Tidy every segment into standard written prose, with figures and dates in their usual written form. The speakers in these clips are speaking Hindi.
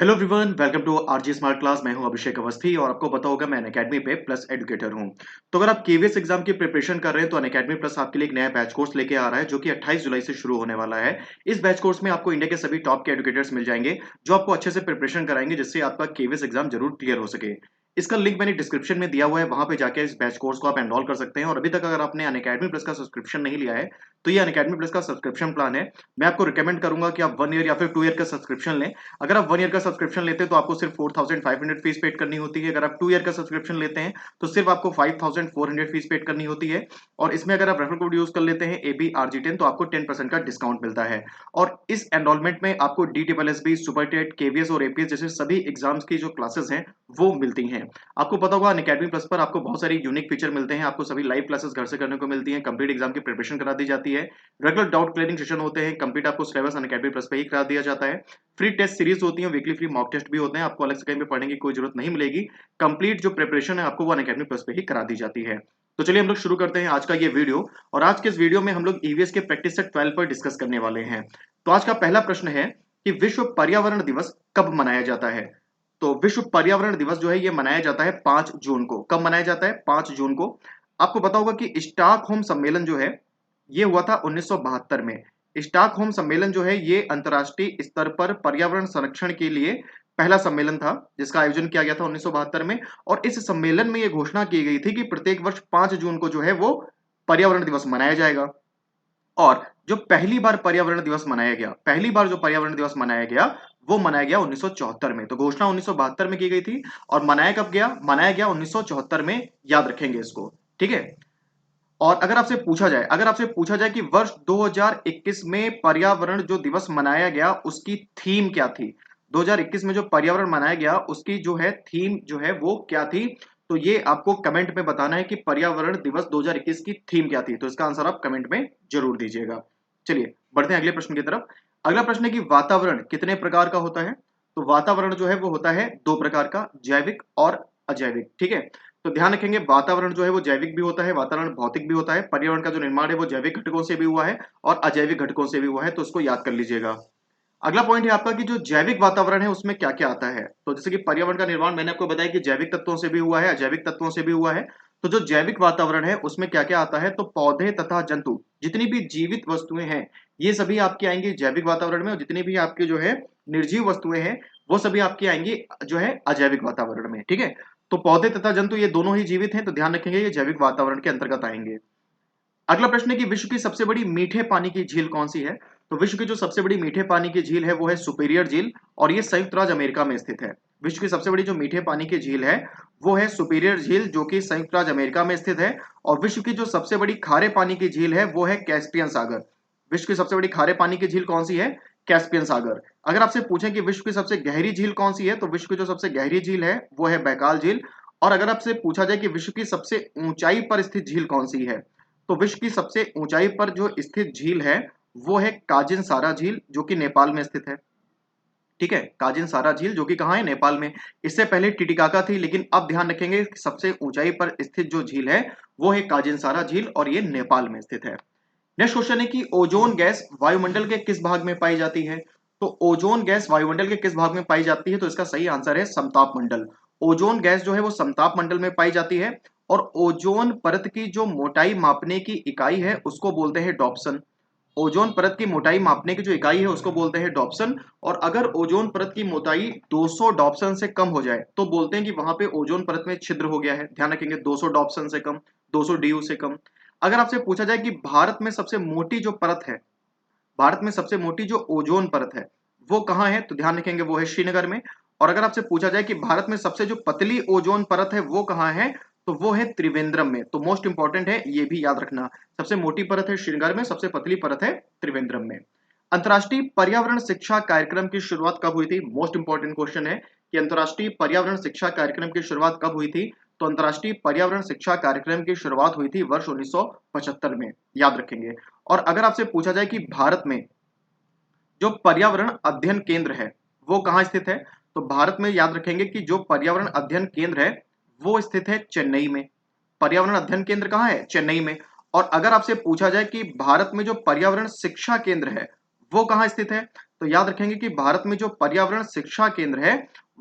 Hello everyone, welcome to RG smart class. मैं हूं अभिषेक अवस्थी और आपको पता होगा मैं अनअकैडमी पे प्लस एजुकेटर हूं। तो अगर आप केवीएस एग्जाम की प्रिपरेशन कर रहे हैं तो अनअकैडमी प्लस आपके लिए एक नया बैच कोर्स लेके आ रहा है जो कि 28 जुलाई से शुरू होने वाला है। इस बैच कोर्स में आपको इंडिया के सभी टॉप के एजुकेटर्स मिल जाएंगे जो आपको अच्छे से प्रिपरेशन कराएंगे जिससे आपका केवीएस एग्जाम जरूर क्लियर हो सके। इसका लिंक मैंने डिस्क्रिप्शन में दिया हुआ है, वहां पे जाके इस बैच कोर्स को आप एनरोल कर सकते हैं। और अभी तक अगर आपने अनअकैडमी प्लस का सब्सक्रिप्शन नहीं लिया है तो ये अनअकैडमी प्लस का सब्सक्रिप्शन प्लान है। मैं आपको रिकमेंड करूंगा कि आप 1 ईयर या फिर 2 ईयर का सब्सक्रिप्शन लें। अगर आप 1 ईयर का सब्सक्रिप्शन लेते हैं तो आपको सिर्फ 4500 फीस पेड करनी होती है। अगर आप 2 ईयर का सब्सक्रिप्शन लेते हैं तो सिर्फ आपको 5400 फीस पेड करनी होती है। और इसमें अगर आप रेफरल कोड यूज कर लेते हैं ABRG10 तो आपको 10% का डिस्काउंट मिलता है। और इस एनरोलमेंट में आपको DSSB, सुपर टेट, केवीएस और एपीएस जैसे सभी एग्जाम्स की जो क्लासेस हैं वो मिलती हैं। आपको पता होगा अनअकैडमी प्लस पर आपको बहुत सारी यूनिक फीचर मिलते हैं। आपको सभी लाइव क्लासेस घर से करने को मिलती हैं, कंप्लीट एग्जाम की प्रिपरेशन करा दी जाती है, रेगुलर डाउट क्लियरिंग सेशन होते हैं, कंप्लीट आपको सिलेबस अनअकैडमी प्लस पे ही करा दिया जाता है। फ्री टेस्ट सीरीज होती है, वीकली फ्री मॉक टेस्ट भी होते हैं, आपको अलग से कहीं पे पढ़ने की कोई जरूरत नहीं मिलेगी। कंप्लीट जो प्रिपरेशन है आपको वो अनअकैडमी प्लस पे ही करा दी जाती है। तो चलिए हम लोग शुरू करते हैं आज का ये वीडियो। और आज के इस वीडियो में हम लोग ईवीएस के प्रैक्टिस सेट 12 पर डिस्कस करने वाले हैं। तो आज का पहला प्रश्न है कि विश्व पर्यावरण दिवस कब मनाया जाता है। तो विश्व पर्यावरण दिवस जो है ये मनाया जाता है 5 जून को। कब मनाया जाता है? 5 जून को। आपको पता होगा कि स्टॉकहोम सम्मेलन जो है ये हुआ था 1972 में। स्टॉकहोम सम्मेलन जो है ये अंतर्राष्ट्रीय स्तर पर पर्यावरण संरक्षण के लिए पहला सम्मेलन था जिसका आयोजन किया गया था 1972 में। और इस सम्मेलन में ये घोषणा की गई थी कि प्रत्येक वर्ष 5 जून को जो है वो पर्यावरण दिवस मनाया जाएगा। और जो पहली बार पर्यावरण दिवस मनाया गया, पहली बार जो पर्यावरण दिवस मनाया गया वो मनाया गया 1974 में। तो घोषणा 1972 में की गई थी और मनाया कब गया? मनाया गया 1974 में। याद रखेंगे इसको, ठीक है। और अगर आपसे पूछा जाए कि वर्ष 2021 में पर्यावरण जो दिवस मनाया गया उसकी थीम क्या थी, 2021 में जो पर्यावरण मनाया गया उसकी जो है थीम जो है वो क्या थी, तो ये आपको कमेंट में बताना है कि पर्यावरण दिवस 2021 की थीम क्या थी। तो इसका आंसर आप कमेंट में जरूर दीजिएगा। चलिए बढ़ते हैं अगले प्रश्न की तरफ। अगला प्रश्न है कि वातावरण कितने प्रकार का होता है। तो वातावरण जो है वो होता है 2 प्रकार का, जैविक और अजैविक, ठीक है। तो ध्यान रखेंगे वातावरण जो है वो जैविक भी होता है, वातावरण भौतिक भी होता है। पर्यावरण का जो निर्माण है वो जैविक घटकों से भी हुआ है और अजैविक घटकों से भी हुआ है, तो उसको याद कर लीजिएगा। अगला पॉइंट है आपका कि जो जैविक वातावरण है उसमें क्या क्या आता है। तो जैसे कि पर्यावरण का निर्माण मैंने आपको बताया कि जैविक तत्वों से भी हुआ है, अजैविक तत्वों से भी हुआ है। तो जो जैविक वातावरण है उसमें क्या क्या आता है, तो पौधे तथा जंतु, जितनी भी जीवित वस्तुएं हैं ये सभी आपकी आएंगी जैविक वातावरण में। और जितनी भी आपकी जो है निर्जीव वस्तुएं हैं वो सभी आपकी आएंगी जो है अजैविक वातावरण में, ठीक है। तो पौधे तथा जंतु ये दोनों ही जीवित हैं, तो ध्यान रखेंगे ये जैविक वातावरण के अंतर्गत आएंगे। अगला प्रश्न है कि विश्व की सबसे बड़ी मीठे पानी की झील कौन सी है। तो विश्व की जो सबसे बड़ी मीठे पानी की झील है वो है सुपीरियर झील और ये संयुक्त राज्य अमेरिका में स्थित है। विश्व की सबसे बड़ी जो मीठे पानी की झील है वो है सुपीरियर झील जो कि संयुक्त राज्य अमेरिका में स्थित है। और विश्व की जो सबसे बड़ी खारे पानी की झील है वो है कैस्पियन सागर। विश्व की सबसे बड़ी खारे पानी की झील कौन सी है? कैस्पियन सागर। अगर आपसे पूछें कि विश्व की सबसे गहरी झील कौन सी है तो विश्व की जो सबसे गहरी झील है वो है बैकाल झील। और अगर आपसे पूछा जाए कि विश्व की सबसे ऊंचाई पर स्थित झील कौन सी है तो विश्व की सबसे ऊंचाई पर जो स्थित झील है वो है काजिन सारा झील जो कि नेपाल में स्थित है, ठीक है। काजिन सारा झील जो कि कहाँ है? नेपाल में। इससे पहले टिटिकाका थी, लेकिन अब ध्यान रखेंगे सबसे ऊंचाई पर स्थित जो झील है वो है काजिन सारा झील और ये नेपाल में स्थित है। नेक्स्ट क्वेश्चन है कि ओजोन गैस वायुमंडल के किस भाग में पाई जाती है। तो ओजोन गैस वायुमंडल के किस भाग में पाई जाती है, तो इसका सही आंसर है समताप मंडल। ओजोन गैस जो है वो समताप मंडल में पाई जाती है। और ओजोन परत की जो मोटाई मापने की इकाई है उसको बोलते हैं डॉप्सन। ओजोन परत की मोटाई मापने की जो इकाई है उसको बोलते हैं डॉप्सन। और अगर ओजोन परत की मोटाई 200 डॉप्सन से कम हो जाए तो बोलते हैं कि वहां पे ओजोन परत में छिद्र हो गया है। ध्यान रखेंगे 200 डॉप्सन से कम, 200 डीयू से कम। अगर आपसे पूछा जाए कि भारत में सबसे मोटी जो परत है, भारत में सबसे मोटी जो ओजोन परत है वो कहाँ है, तो ध्यान रखेंगे वो है श्रीनगर में। और अगर आपसे पूछा जाए कि भारत में सबसे जो पतली ओजोन परत है वो कहाँ है, तो वो है त्रिवेंद्रम में। तो मोस्ट इंपॉर्टेंट है, ये भी याद रखना। सबसे मोटी परत है श्रीनगर में, सबसे पतली परत है त्रिवेंद्रम में। अंतर्राष्ट्रीय पर्यावरण शिक्षा कार्यक्रम की शुरुआत कब हुई थी? मोस्ट इंपॉर्टेंट क्वेश्चन है कि अंतर्राष्ट्रीय पर्यावरण शिक्षा कार्यक्रम की शुरुआत कब हुई थी। तो अंतर्राष्ट्रीय पर्यावरण शिक्षा कार्यक्रम की शुरुआत हुई थी वर्ष 1975 में, याद रखेंगे। और अगर आपसे पूछा जाए कि भारत में जो पर्यावरण अध्ययन केंद्र है वो कहाँ स्थित है, तो भारत में याद रखेंगे कि जो पर्यावरण अध्ययन केंद्र है वो स्थित है चेन्नई में। पर्यावरण अध्ययन केंद्र कहाँ है? चेन्नई में। और अगर आपसे पूछा जाए कि भारत में जो पर्यावरण शिक्षा केंद्र है वो कहाँ स्थित है, तो याद रखेंगे कि भारत में जो पर्यावरण शिक्षा केंद्र है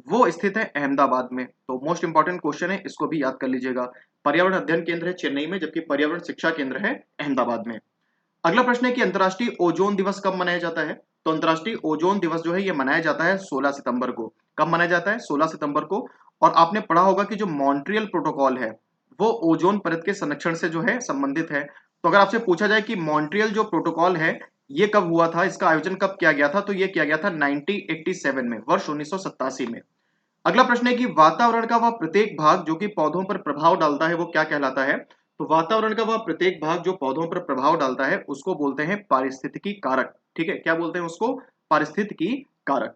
वो स्थित है अहमदाबाद में। तो मोस्ट इंपॉर्टेंट क्वेश्चन है, इसको भी याद कर लीजिएगा। पर्यावरण अध्ययन केंद्र है चेन्नई में, जबकि पर्यावरण शिक्षा केंद्र है अहमदाबाद में। अगला प्रश्न है कि अंतर्राष्ट्रीय ओजोन दिवस कब मनाया जाता है? तो अंतर्राष्ट्रीय ओजोन दिवस जो है ये मनाया जाता है 16 सितंबर को। कब मनाया जाता है? 16 सितंबर को। और आपने पढ़ा होगा कि जो मॉन्ट्रियल प्रोटोकॉल है वो ओजोन परत के संरक्षण से जो है संबंधित है। तो अगर आपसे पूछा जाए कि मॉन्ट्रियल जो प्रोटोकॉल है ये कब हुआ था, इसका आयोजन कब किया गया था, तो ये किया गया था 1987 में, वर्ष 1987 में। अगला प्रश्न है कि वातावरण का वह प्रत्येक भाग जो कि पौधों पर प्रभाव डालता है वो क्या कहलाता है? तो वातावरण का वह प्रत्येक भाग जो पौधों पर प्रभाव डालता है उसको बोलते हैं पारिस्थितिकी कारक। ठीक है, क्या बोलते हैं उसको? पारिस्थितिकी कारक।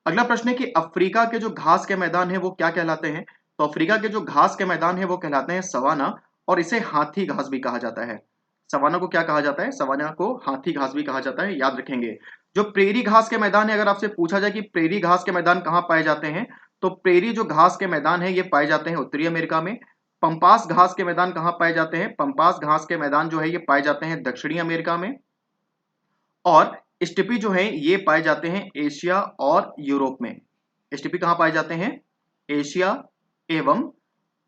अगला प्रश्न है कि अफ्रीका के जो घास के मैदान है वो क्या कहलाते हैं? तो अफ्रीका के जो घास के मैदान है वो कहलाते हैं सवाना, और इसे हाथी घास भी कहा जाता है। सवाना को क्या कहा जाता है? सवाना को हाथी घास भी कहा जाता है, याद रखेंगे। जो प्रेरी घास के मैदान है, अगर आपसे पूछा जाए कि प्रेरी घास के मैदान कहाँ पाए जाते हैं, तो प्रेरी जो घास के मैदान है ये पाए जाते हैं उत्तरी अमेरिका में। पंपास घास के मैदान कहाँ पाए जाते हैं? पंपास घास के मैदान जो है ये पाए जाते हैं दक्षिणी अमेरिका में। और स्टिपी जो है ये पाए जाते हैं एशिया और यूरोप में। स्टिपी कहाँ पाए जाते हैं? एशिया एवं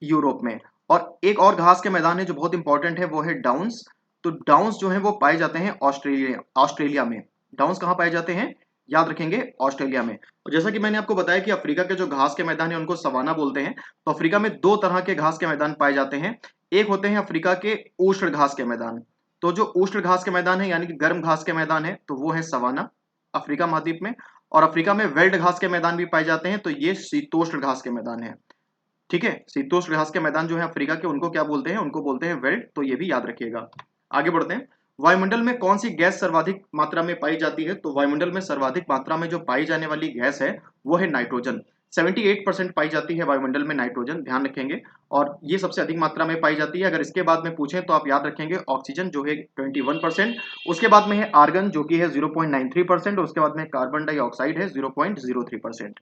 यूरोप में। और एक और घास के मैदान है जो बहुत इंपॉर्टेंट है, वो है डाउन्स। तो डाउन्स जो है वो पाए जाते हैं ऑस्ट्रेलिया ऑस्ट्रेलिया में। डाउन्स कहाँ पाए जाते हैं? याद रखेंगे, ऑस्ट्रेलिया में। और जैसा कि मैंने आपको बताया कि अफ्रीका के जो घास के मैदान है उनको सवाना बोलते हैं। तो अफ्रीका में दो तरह के घास के मैदान पाए जाते हैं। एक होते हैं अफ्रीका के उष्ण घास के मैदान। तो जो उष्ण घास के मैदान है यानी कि गर्म घास के मैदान है तो वो है सवाना अफ्रीका महाद्वीप में। और अफ्रीका में वेल्ड घास के मैदान भी पाए जाते हैं, तो ये शीतोष्ण घास के मैदान है। ठीक है, शीतोष्ण घास के मैदान जो है अफ्रीका के, उनको क्या बोलते हैं? उनको बोलते हैं वेल्ड। तो ये भी याद रखिएगा। आगे बढ़ते हैं। वायुमंडल में कौन सी गैस सर्वाधिक मात्रा में पाई जाती है? तो वायुमंडल में सर्वाधिक मात्रा में जो पाई जाने वाली गैस है वो है नाइट्रोजन। 78% पाई जाती है वायुमंडल में नाइट्रोजन, ध्यान रखेंगे। और ये सबसे अधिक मात्रा में पाई जाती है। अगर इसके बाद में पूछें तो आप याद रखेंगे ऑक्सीजन जो है 21%। उसके बाद में है आर्गन जो कि है 0.93%। उसके बाद में कार्बन डाइऑक्साइड है 0.03%।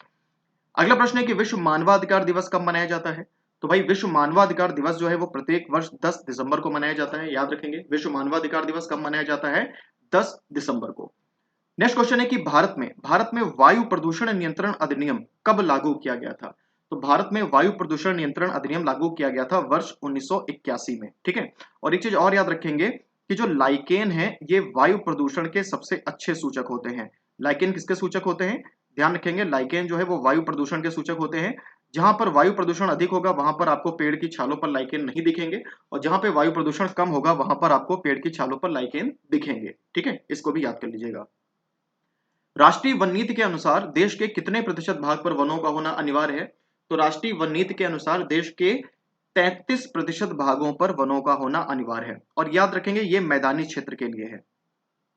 अगला प्रश्न है कि विश्व मानवाधिकार दिवस कब मनाया जाता है? तो भाई विश्व मानवाधिकार दिवस जो है वो प्रत्येक वर्ष 10 दिसंबर को मनाया जाता है, याद रखेंगे। विश्व मानवाधिकार दिवस कब मनाया जाता है? 10 दिसंबर को। नेक्स्ट क्वेश्चन है कि भारत में वायु प्रदूषण नियंत्रण अधिनियम कब लागू किया गया था? तो भारत में वायु प्रदूषण नियंत्रण अधिनियम लागू किया गया था वर्ष 1981 में। ठीक है। और एक चीज और याद रखेंगे कि जो लाइकेन है ये वायु प्रदूषण के सबसे अच्छे सूचक होते हैं। लाइकेन किसके सूचक होते हैं? ध्यान रखेंगे, लाइकेन जो है वो वायु प्रदूषण के सूचक होते हैं। जहां पर वायु प्रदूषण अधिक होगा वहां पर आपको पेड़ की छालों पर लाइकेन नहीं दिखेंगे, और जहां पे वायु प्रदूषण कम होगा वहां पर आपको पेड़ की छालों पर लाइकेन दिखेंगे। ठीक है, इसको भी याद कर लीजिएगा। राष्ट्रीय वन नीति के अनुसार देश के कितने प्रतिशत भाग पर वनों का होना अनिवार्य है? तो राष्ट्रीय वन नीति के अनुसार देश के 33% भागों पर वनों का होना अनिवार्य है। और याद रखेंगे ये मैदानी क्षेत्र के लिए है।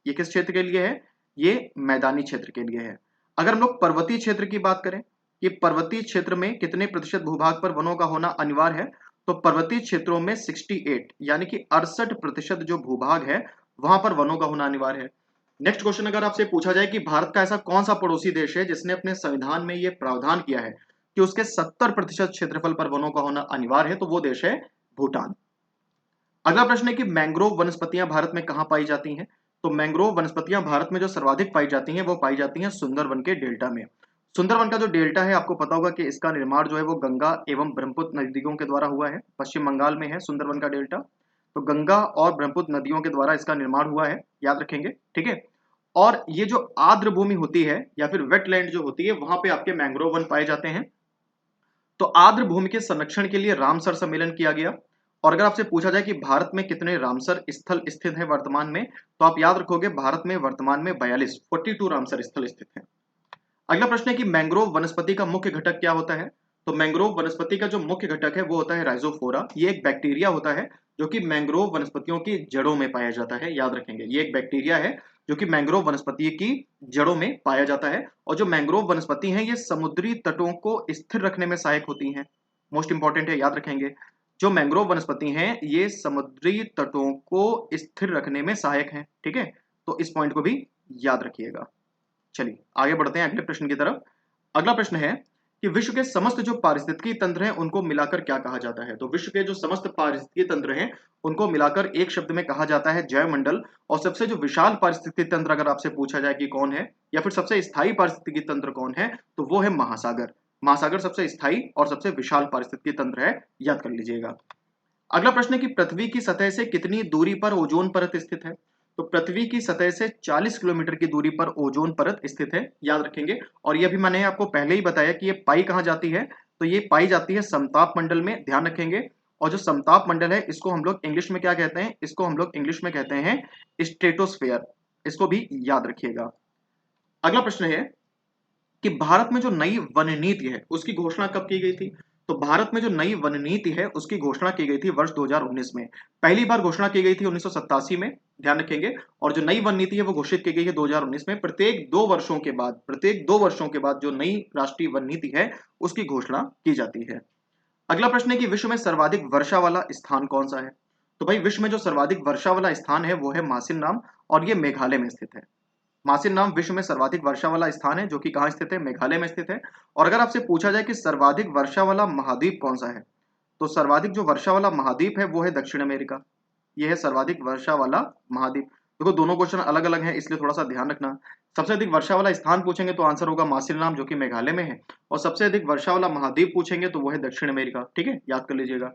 ये किस क्षेत्र के लिए है? ये मैदानी क्षेत्र के लिए है। अगर हम लोग पर्वतीय क्षेत्र की बात करें कि पर्वतीय क्षेत्र में कितने प्रतिशत भूभाग पर वनों का होना अनिवार्य है, तो पर्वतीय क्षेत्रों में 68 यानी कि 68% जो भूभाग है वहां पर वनों का होना अनिवार्य है। नेक्स्ट क्वेश्चन अगर आपसे पूछा जाए कि भारत का ऐसा कौन सा पड़ोसी देश है जिसने अपने संविधान में यह प्रावधान किया है कि उसके 70% क्षेत्रफल पर वनों का होना अनिवार्य है, तो वो देश है भूटान। अगला प्रश्न है कि मैंग्रोव वनस्पतियां भारत में कहां पाई जाती हैं? तो मैंग्रोव वनस्पतियां भारत में जो सर्वाधिक पाई जाती हैं वो पाई जाती हैं सुंदरवन के डेल्टा में। सुंदरवन का जो डेल्टा है आपको पता होगा कि इसका निर्माण जो है वो गंगा एवं ब्रह्मपुत्र नदियों के द्वारा हुआ है। पश्चिम बंगाल में है सुंदरवन का डेल्टा। तो गंगा और ब्रह्मपुत्र नदियों के द्वारा इसका निर्माण हुआ है, याद रखेंगे। ठीक है। और ये जो आर्द्र भूमि होती है या फिर वेटलैंड जो होती है वहां पे आपके मैंग्रोव वन पाए जाते हैं। तो आर्द्र भूमि के संरक्षण के लिए रामसर सम्मेलन किया गया। और अगर आपसे पूछा जाए कि भारत में कितने रामसर स्थल स्थित हैं वर्तमान में, तो आप याद रखोगे भारत में वर्तमान में 42 रामसर स्थल स्थित हैं। अगला प्रश्न है कि मैंग्रोव वनस्पति का मुख्य घटक क्या होता है? तो मैंग्रोव वनस्पति का जो मुख्य घटक है वो होता है राइजोफोरा। ये एक बैक्टीरिया होता है जो कि मैंग्रोव वनस्पतियों की जड़ों में पाया जाता है, याद रखेंगे। ये एक बैक्टीरिया है जो कि मैंग्रोव वनस्पति की जड़ों में पाया जाता है। और जो मैंग्रोव वनस्पति हैं ये समुद्री तटों को स्थिर रखने में सहायक होती हैं। मोस्ट इंपॉर्टेंट है, याद रखेंगे। जो मैंग्रोव वनस्पति हैं ये समुद्री तटों को स्थिर रखने में सहायक हैं। ठीक है, तो इस पॉइंट को भी याद रखिएगा। चलिए आगे बढ़ते हैं अगले प्रश्न की तरफ। अगला प्रश्न है कि विश्व के समस्त जो पारिस्थितिकी तंत्र हैं उनको मिलाकर क्या कहा जाता है। तो विश्व के जो समस्त पारिस्थितिकी तंत्र हैं उनको मिलाकर एक शब्द में कहा जाता है जैवमंडल। और सबसे जो विशाल पारिस्थितिकी तंत्र अगर आपसे पूछा जाए कि कौन है या फिर सबसे स्थायी पारिस्थितिकी तंत्र कौन है, तो वो है महासागर। महासागर सबसे स्थायी और सबसे विशाल पारिस्थितिकी तंत्र है, याद कर लीजिएगा। अगला प्रश्न है कि पृथ्वी की सतह से कितनी दूरी पर ओजोन परत स्थित है। तो पृथ्वी की सतह से 40 किलोमीटर की दूरी पर ओजोन परत स्थित है, याद रखेंगे। और ये भी मैंने आपको पहले ही बताया कि ये पाई कहाँ जाती है, तो ये पाई जाती है समताप मंडल में, ध्यान रखेंगे। और जो समताप मंडल है इसको हम लोग इंग्लिश में क्या कहते हैं, इसको हम लोग इंग्लिश में कहते हैं स्ट्रेटोस्फेयर। इसको भी याद रखिएगा। अगला प्रश्न है कि भारत में जो नई वन नीति है उसकी घोषणा कब की गई थी। तो भारत में जो नई वन नीति है उसकी घोषणा की गई थी वर्ष 2019 में। पहली बार घोषणा की गई थी 1987 में, ध्यान रखेंगे। और जो नई वन नीति है वो घोषित की गई है 2019 में। प्रत्येक 2 वर्षों के बाद जो नई राष्ट्रीय वन नीति है उसकी घोषणा की जाती है। अगला प्रश्न है कि विश्व में सर्वाधिक वर्षा वाला स्थान कौन सा है। तो भाई विश्व में जो सर्वाधिक वर्षा वाला स्थान है वो है मासिन नाम, और ये मेघालय में स्थित है। मासिन नाम विश्व में सर्वाधिक वर्षा वाला स्थान है जो कि कहाँ स्थित है, मेघालय में स्थित है। और अगर आपसे पूछा जाए कि सर्वाधिक वर्षा वाला महाद्वीप कौन सा है, तो सर्वाधिक जो वर्षा वाला महाद्वीप है वो है दक्षिण अमेरिका। ये है सर्वाधिक वर्षा वाला महाद्वीप। देखो दोनों क्वेश्चन अलग अलग हैं इसलिए थोड़ा सा ध्यान रखना। सबसे अधिक वर्षा वाला स्थान पूछेंगे तो आंसर होगा मासिन नाम जो कि मेघालय में है। और सबसे अधिक वर्षा वाला महाद्वीप पूछेंगे तो वो है दक्षिण अमेरिका, ठीक है, याद कर लीजिएगा।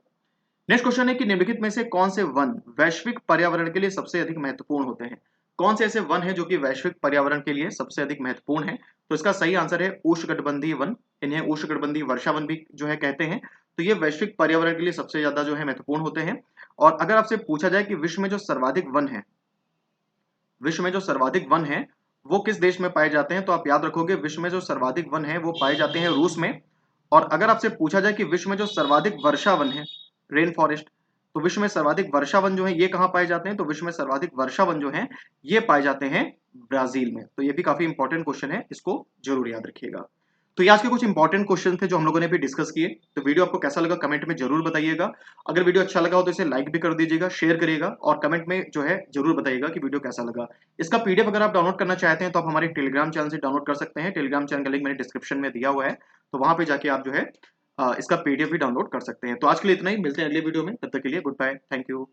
नेक्स्ट क्वेश्चन है कि निम्नलिखित में से कौन से वन वैश्विक पर्यावरण के लिए सबसे अधिक महत्वपूर्ण होते हैं। कौन से ऐसे वन हैं जो कि वैश्विक पर्यावरण के लिए सबसे अधिक महत्वपूर्ण है। तो इसका सही आंसर है उष्णकटिबंधीय वन। इन्हें उष्णकटिबंधीय वर्षा वन भी जो है कहते हैं। तो ये वैश्विक पर्यावरण के लिए सबसे ज्यादा जो है महत्वपूर्ण होते हैं। और अगर आपसे पूछा जाए कि विश्व में जो सर्वाधिक वन है वो किस देश में पाए जाते हैं, तो आप याद रखोगे विश्व में जो सर्वाधिक वन है वो पाए जाते हैं रूस में। और अगर आपसे पूछा जाए कि विश्व में जो सर्वाधिक वर्षा वन है, रेन फॉरेस्ट, तो विश्व में सर्वाधिक वर्षा वन जो है ये कहाँ पाए जाते हैं, तो विश्व में सर्वाधिक वर्षा वन जो है ये पाए जाते हैं ब्राजील में। तो ये भी काफी इंपॉर्टेंट क्वेश्चन है, इसको जरूर याद रखिएगा। तो ये आज के कुछ इंपॉर्टेंट क्वेश्चन थे जो हम लोगों ने भी डिस्कस किए। तो वीडियो आपको कैसा लगा कमेंट में जरूर बताइएगा। अगर वीडियो अच्छा लगा हो तो इसे लाइक भी कर दीजिएगा, शेयर करिएगा और कमेंट में जो है जरूर बताइएगा कि वीडियो कैसा लगा। इसका पीडीएफ अगर आप डाउनलोड करना चाहते हैं तो आप हमारे टेलीग्राम चैनल से डाउनलोड कर सकते हैं। टेलीग्राम चैनल का लिंक मैंने डिस्क्रिप्शन में दिया हुआ है, तो वहां पे जाके आप जो है इसका पीडीएफ भी डाउनलोड कर सकते हैं। तो आज के लिए इतना ही, मिलते हैं अगले वीडियो में, तब तक के लिए गुड बाय, थैंक यू।